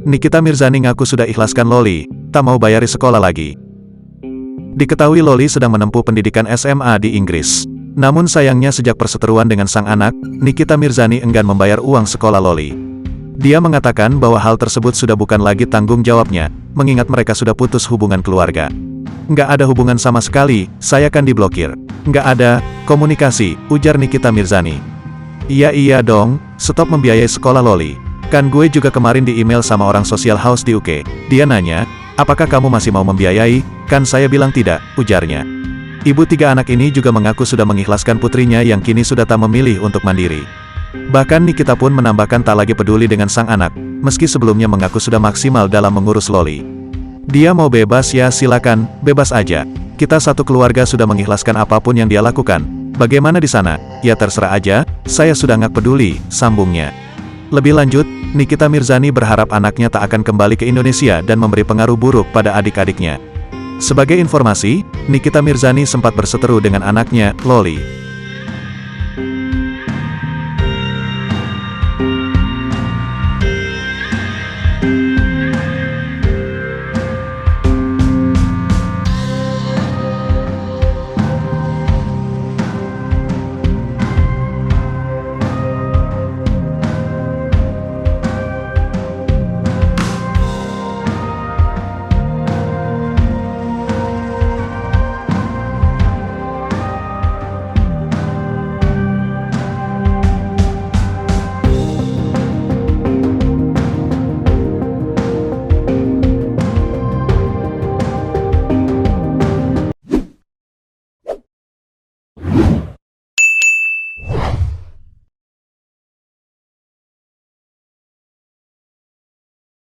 Nikita Mirzani ngaku sudah ikhlaskan Loli, tak mau bayari sekolah lagi. Diketahui Loli sedang menempuh pendidikan SMA di Inggris. Namun sayangnya sejak perseteruan dengan sang anak, Nikita Mirzani enggan membayar uang sekolah Loli. Dia mengatakan bahwa hal tersebut sudah bukan lagi tanggung jawabnya, mengingat mereka sudah putus hubungan keluarga. Nggak ada hubungan sama sekali, saya kan diblokir. Nggak ada komunikasi, ujar Nikita Mirzani. Iya dong, stop membiayai sekolah Loli. Kan gue juga kemarin di email sama orang Social House di UK. Dia nanya, apakah kamu masih mau membiayai? Kan saya bilang tidak, ujarnya. Ibu 3 anak ini juga mengaku sudah mengikhlaskan putrinya yang kini sudah tak memilih untuk mandiri. Bahkan Nikita pun menambahkan tak lagi peduli dengan sang anak, meski sebelumnya mengaku sudah maksimal dalam mengurus Loli. Dia mau bebas ya silakan, bebas aja. Kita satu keluarga sudah mengikhlaskan apapun yang dia lakukan. Bagaimana di sana? Ya terserah aja, saya sudah nggak peduli, sambungnya. Lebih lanjut, Nikita Mirzani berharap anaknya tak akan kembali ke Indonesia dan memberi pengaruh buruk pada adik-adiknya. Sebagai informasi, Nikita Mirzani sempat berseteru dengan anaknya, Loli.